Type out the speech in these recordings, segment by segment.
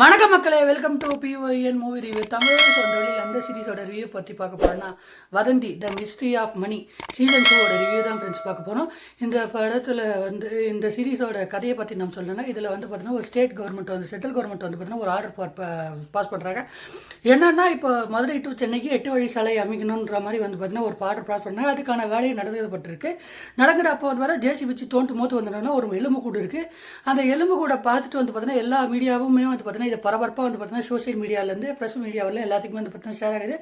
வணக்கம் மக்களே, welcome to பிஒஎன் மூவி ரிவ்யூ. தமிழ் சொந்தவழியில் அந்த சீரிஸோட ரிவ்யூ பற்றி பார்க்க போகிறோன்னா வதந்தி த மிஸ்ட்ரி ஆஃப் மணி சீசன் 2 ரிவ்யூ தான் ஃப்ரெண்ட்ஸ் பார்க்க போகிறோம். இந்த படத்தில் இந்த சீரிஸோட கதையை பற்றி நம்ம சொல்லணும்னா இதில் பார்த்தீங்கன்னா ஒரு ஸ்டேட் கவர்மெண்ட் சென்ட்ரல் கவர்மெண்ட் பார்த்தீங்கன்னா ஒரு ஆர்டர் பாஸ் பண்ணுறாங்க. என்னன்னா இப்போ மதுரை டு சென்னைக்கு 8 வழி சாலை அமைக்கணுன்ற மாதிரி பார்த்தீங்கன்னா ஒரு ஆர்டர் பாஸ் பண்ணாங்க. அதுக்கான வேலையை நடந்துப்பட்டிருக்கு. நடக்கிறப்போ வர ஜேசி வச்சு தோண்டும் போது வந்தோன்னா ஒரு எலும்பு கூடு இருக்குது. அந்த எலும்பு கூட பார்த்துட்டு பார்த்தீங்கன்னா எல்லா மீடியாவுமே பார்த்தீங்கன்னா இதை பரபரப்பாக பார்த்தீங்கன்னா சோஷியல் மீடியாவிலேருந்து ப்ரெஸ் மீடியாவில் எல்லாத்துக்குமே பார்த்தீங்கன்னா ஷேர் ஆகுது.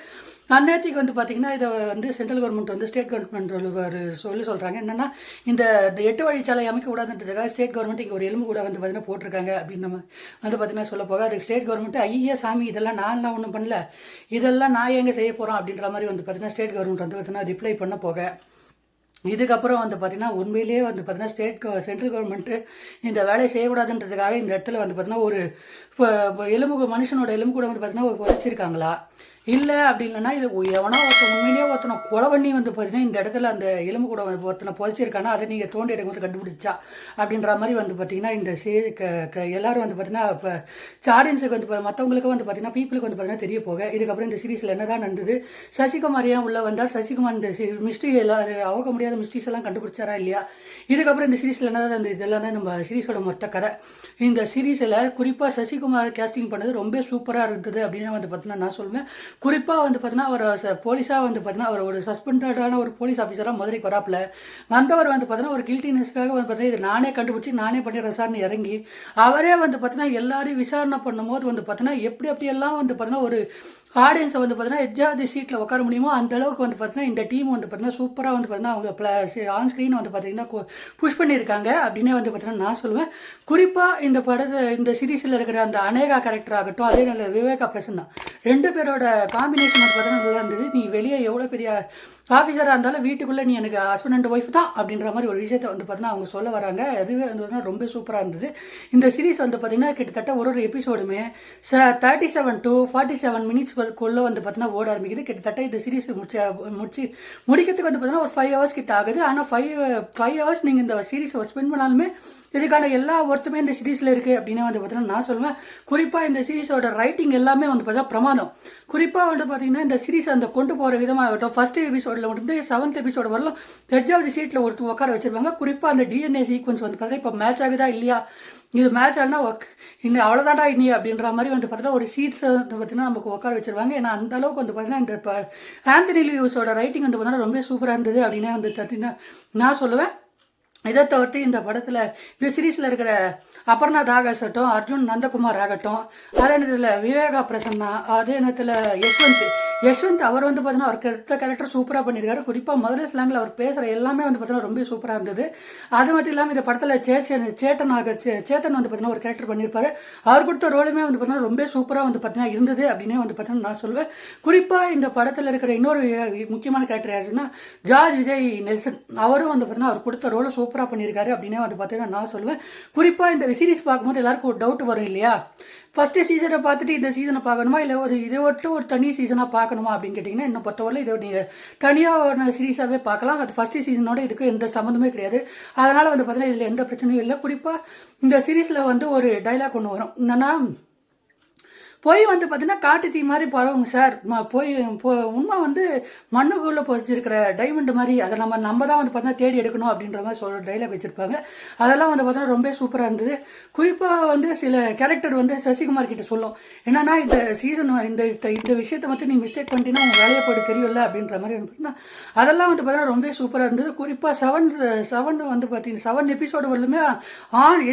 அந்நேரத்துக்கு பார்த்தீங்கன்னா இதை சென்ட்ரல் கவர்மெண்ட் ஸ்டேட் கவர்மெண்ட் சொல்கிறாங்க. என்னென்னா இந்த 8 வழிச்சாலை அமைக்க கூடாதுன்றதுக்காக ஸ்டேட் கவர்மெண்ட் இங்கே ஒரு எலும்பு கூட பார்த்தீங்கன்னா போட்டிருக்காங்க அப்படின்னு நம்ம பார்த்தீங்கன்னா சொல்ல போக அதுக்கு ஸ்டேட் கவர்மெண்ட் ஐயா சாமி இதெல்லாம் நான்லாம் ஒன்றும் பண்ணல, இதெல்லாம் நான் எங்கே செய்ய போகிறோம் அப்படின்ற மாதிரி பார்த்தீங்கன்னா ஸ்டேட் கவர்மெண்ட் பார்த்தீங்கன்னா ரிப்ளை பண்ண போக இதுக்கப்புறம் பார்த்தீங்கன்னா உண்மையிலேயே பார்த்தீங்கன்னா சென்ட்ரல் கவர்மெண்ட்டு இந்த வேலையை செய்யக்கூடாதுன்றதுக்காக இந்த இடத்துல பார்த்தீங்கன்னா ஒரு மனுஷனோட எலும்பு கூட பார்த்தீங்கன்னா ஒரு புதைச்சிருக்காங்களா இல்லை அப்படி இல்லைன்னா இது எவனோ உண்மையிலேயே ஒருத்தனை கொலை பண்ணி பார்த்தீங்கன்னா இந்த இடத்துல அந்த எலும்பு கூட ஒருத்தனை புதைச்சிருக்கானா அதை நீங்கள் தோண்டி எடுக்கும்போது கண்டுபிடிச்சா அப்படின்ற மாதிரி பார்த்தீங்கன்னா இந்த எல்லாரும் பார்த்தீங்கன்னா இப்போ ஆடியன்ஸுக்கு மற்றவங்களுக்கு பார்த்தீங்கன்னா பீப்புளுக்கு பார்த்தீங்கன்னா தெரிய போக இதுக்கப்புறம் இந்த சீரீஸில் என்ன தான் நடந்தது, சசிகுமார் ஏன் உள்ளே வந்தால் சசிகுமார் இந்த மிஸ்ட்ரி எல்லாரும் அவுக்க முடியாத மிஸ்ட்ரிஸ் எல்லாம் கண்டுபிடிச்சாரா இல்லையா, இதுக்கப்புறம் இந்த சீரீஸில் என்ன தான் இதெல்லாம் தான் நம்ம சீரீஸோட மொத்த கதை. இந்த சீரீஸில் குறிப்பாக சசிகுமார் கேஸ்டிங் பண்ணது ரொம்ப சூப்பராக இருந்தது அப்படின்னு பார்த்தீங்கன்னா நான் சொல்லுவேன். குறிப்பாக பார்த்தீங்கன்னா அவர் போலீஸாக பார்த்தீங்கன்னா அவர் ஒரு சஸ்பெண்டடான ஒரு போலீஸ் ஆஃபீஸராக மதுரைக்கு வராப்பில் வந்தவர் பார்த்தீங்கன்னா ஒரு கில்ட்டினஸ்க்காக பார்த்தீங்கன்னா இது நானே கண்டுபிடிச்சி நானே பண்ணி விசாரணை இறங்கி அவரே பார்த்தீங்கன்னா எல்லாரையும் விசாரணை பண்ணும்போது பார்த்தீங்கன்னா எப்படியெல்லாம் பார்த்தீங்கன்னா ஒரு ஆடியன்ஸை பார்த்தீங்கன்னா எஜ்ஜாவது சீட்டில் உட்கார முடியுமோ அந்த அளவுக்கு பார்த்தீங்கன்னா இந்த டீம் பார்த்தீங்கன்னா சூப்பராக பார்த்தீங்கன்னா அவங்க ஆன் ஸ்க்ரீன் பார்த்தீங்கன்னா புஷ் பண்ணியிருக்காங்க அப்படின்னே பார்த்தீங்கன்னா நான் சொல்லுவேன். குறிப்பாக இந்த சீரீஸில் இருக்கிற அந்த அநேகா கேரக்டர் ஆகட்டும் அதே நல்ல விவேகா பிரசன்னா 2 பேரோட காம்பினேஷன் பார்த்தீங்கன்னா நல்லா இருந்தது. நீ வெளியே எவ்வளோ பெரிய ஆஃபீஸராக இருந்தாலும் வீட்டுக்குள்ளே நீ எனக்கு ஹஸ்பண்ட் அண்ட் ஒய்ஃப் தான் அப்படின்ற மாதிரி ஒரு விஷயத்தை பார்த்தீங்கன்னா அவங்க சொல்ல வராங்க. அதுவே ரொம்ப சூப்பராக இருந்தது. இந்த சீரீஸ் பார்த்தீங்கன்னா கிட்டத்தட்ட ஒரு எபிசோடுமே 37 to 47 மினிட்ஸ்க்குள்ளே பார்த்தீங்கன்னா ஓட ஆரம்பிக்குது. கிட்டத்தட்ட இந்த சீரீஸ் முடிக்கிறதுக்கு பார்த்தீங்கன்னா ஒரு 5 hours கிட்ட ஆகுது. ஆனால் 5 hours நீங்கள் இந்த சீரீஸை ஸ்பெண்ட் பண்ணாலுமே இதுக்கான எல்லா ஒர்த்துமே இந்த சீரீஸில் இருக்குது அப்படின்னு பார்த்தீங்கன்னா நான் சொல்லுவேன். குறிப்பாக இந்த சீரீஸோட ரைட்டிங் எல்லாமே பார்த்தீங்கன்னா பிரமாதம். குறிப்பாக பார்த்தீங்கன்னா இந்த சீரீஸ் கொண்டு போகிற விதமாகட்டும் ஃபர்ஸ்ட் எபிசோடில் வந்து 7th எபிசோடு வரலாம் எஜ்ஜாவது சீட்டில் ஒரு உட்கார வச்சிருப்பாங்க. குறிப்பாக அந்த டிஎன்ஏ சீக்வன்ஸ் பார்த்தீங்கன்னா இப்போ மேட்ச் ஆகுதா இல்லையா, இது மேட்ச் ஆனா இன்னும் அவ்வளோதாண்டா இனி அப்படின்ற மாதிரி பார்த்தீங்கன்னா ஒரு சீட்ஸை பார்த்தீங்கன்னா நமக்கு உட்கார வச்சிருவாங்க. ஏன்னா அந்த அளவுக்கு பார்த்தீங்கன்னா இந்த ஆந்தனி லியூஸோட ரைட்டிங் பார்த்தீங்கன்னா ரொம்ப சூப்பராக இருந்தது அப்படின்னு பார்த்தீங்கன்னா நான் சொல்லுவேன். இதை தவிர்த்து இந்த படத்தில் இந்த சீரீஸில் இருக்கிற அபர்ணா தாக் ஆகட்டும், அர்ஜுன் நந்தகுமார் ஆகட்டும், அதே நேரத்தில் விவேகா பிரசன்னா, அதே நேரத்தில் யஷ்வந்த் அவர் பார்த்தீங்கன்னா அவர் கேரக்டர் சூப்பராக பண்ணியிருக்காரு. குறிப்பாக மதுரை ஸ்லாங்கில் அவர் பேசுகிற எல்லாமே பார்த்தீங்கன்னா ரொம்ப சூப்பராக இருந்தது. அது மட்டும் இல்லாமல் இந்த படத்தில் சேத்தன் பார்த்தீங்கன்னா ஒரு கேரக்டர் பண்ணியிருப்பாரு. அவர் கொடுத்த ரோலுமே பார்த்தீங்கன்னா ரொம்ப சூப்பராக பார்த்தீங்கன்னா இருந்தது அப்படின்னே பார்த்தீங்கன்னா நான் சொல்லுவேன். குறிப்பாக இந்த படத்தில் இருக்கிற இன்னொரு முக்கியமான கேரக்டர் யாருன்னா ஜார்ஜ் விஜய் நெல்சன், அவரும் பார்த்தீங்கன்னா அவர் கொடுத்த ரோலை சூப்பராக பண்ணியிருக்காரு அப்படின்னே பார்த்தீங்கன்னா நான் சொல்லுவேன். குறிப்பாக இந்த சீரீஸ் பார்க்கும்போது எல்லாருக்கும் ஒரு டவுட் வரும் இல்லையா, ஃபஸ்ட்டு சீசனை பார்த்துட்டு இந்த சீசனை பார்க்கணுமா இல்லை இதை ஒரு தனி சீசனாக பார்க்கணுமா அப்படின்னு கேட்டிங்கன்னா இன்னும் பொறுத்தவரை இதை நீங்கள் தனியாக ஒரு சீரீஸாகவே பார்க்கலாம். அது ஃபஸ்ட்டு சீசனோட இதுக்கு எந்த சம்மந்தமே கிடையாது. அதனால் பார்த்தீங்கன்னா இதில் எந்த பிரச்சனையும் இல்லை. குறிப்பாக இந்த சீரீஸில் ஒரு டைலாக் ஒன்று வரும், என்னென்னா போய் பார்த்தீங்கன்னா காட்டு தீ மாதிரி பரவுங்க சார், உண்மை மண்ணுக்குள்ளே பொறிச்சிருக்கிற டைமண்ட் மாதிரி அதை நம்ம தான் பார்த்தீங்கன்னா தேடி எடுக்கணும் அப்படின்ற மாதிரி சொல்கிற டைலாக் வச்சுருப்பாங்க. அதெல்லாம் பார்த்தீங்கன்னா ரொம்ப சூப்பராக இருந்தது. குறிப்பாக சில கேரக்டர் சசிகுமார் கிட்ட சொல்லும், என்னன்னா இந்த சீசன் இந்த விஷயத்தை நீ மிஸ்டேக் பண்ணிட்டீங்கன்னா உங்கள் வேலையை போட்டு தெரியல அப்படின்ற மாதிரி பார்த்தீங்கன்னா அதெல்லாம் பார்த்தீங்கன்னா ரொம்ப சூப்பராக இருந்தது. குறிப்பாக 7 எபிசோடு வரலுமே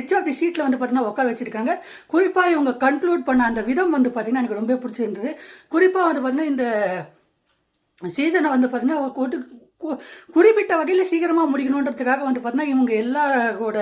எட்ஜ் ஆஃப் தி சீட்டில் பார்த்தீங்கன்னா உட்கார வச்சுருக்காங்க. குறிப்பாக இவங்க கன்க்ளூட் பண்ண அந்த விதம் பார்த்தீங்கன்னா எனக்கு ரொம்ப பிடிச்சிருந்தது. குறிப்பாக பார்த்தீங்கன்னா இந்த சீசனை பார்த்தீங்கன்னா குறிப்பிட்ட வகையில் சீக்கிரமாக முடிக்கணுன்றதுக்காக பார்த்தீங்கன்னா இவங்க எல்லாரோட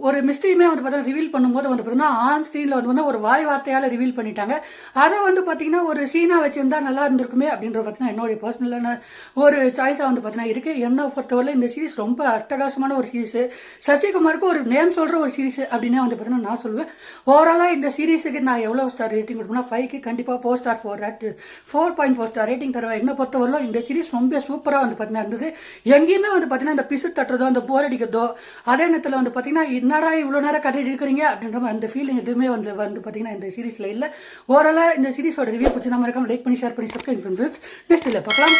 ஒரு மிஸ்டேக்குமே பார்த்தீங்கன்னா ரிவீல் பண்ணும்போது பார்த்தீங்கன்னா ஆன் ஸ்க்ரீனில் ஒரு வாய் வார்த்தையால் ரிவீல் பண்ணிட்டாங்க. அதை பார்த்தீங்கன்னா ஒரு சீனாக வச்சுருந்தா நல்லா இருந்திருக்குமே அப்படின்ற பார்த்தீங்கன்னா என்னுடைய பர்சனலான ஒரு சாய்ஸாக பார்த்தீங்கன்னா இருக்குது. என்னை பொறுத்தவரை இந்த சீரிஸ் ரொம்ப அட்டகாசமான ஒரு சீரிஸு, சசிகுமாருக்கு ஒரு நேம் சொல்கிற ஒரு சீரிஸ் அப்படின்னே பார்த்தீங்கன்னா நான் சொல்லுவேன். ஓவராலாக இந்த சீரிஸுக்கு நான் எவ்வளோ ஸ்டார் ரேட்டிங் கொடுப்பேன்னா 5க்கு கண்டிப்பாக 4 ஸ்டார் 4.4 ஸ்டார் ரேட்டிங் தருவேன். என்னை பொறுத்தவரை இந்த சீரிஸ் ரொம்ப சூப்பராக பார்த்தீங்கன்னா இருந்தது. எங்கேயுமே பார்த்தீங்கன்னா இந்த பிசு தட்டுறதோ அந்த போர் அடிக்கிறதோ அதே நேரத்தில் பார்த்தீங்கன்னா பார்த்தீங்கன்னா என்னடா இவ்வளோ நேரம் கதை எடுக்கிறீங்க அப்படின்ற மாதிரி அந்த ஃபீலிங் எதுவுமே வந்து பார்த்தீங்கன்னா இந்த சீரிஸில் இல்லை. ஓவராலாக இந்த சீரிஸோட ரிவ்யூ பிடிச்சி நம்ம இருக்காம லைக் பண்ணி ஷேர் பண்ணி சப்ஸ்கிரைப் ஃப்ரெண்ட்ஸ். நெக்ஸ்ட் இல்லை பார்க்கலாம்.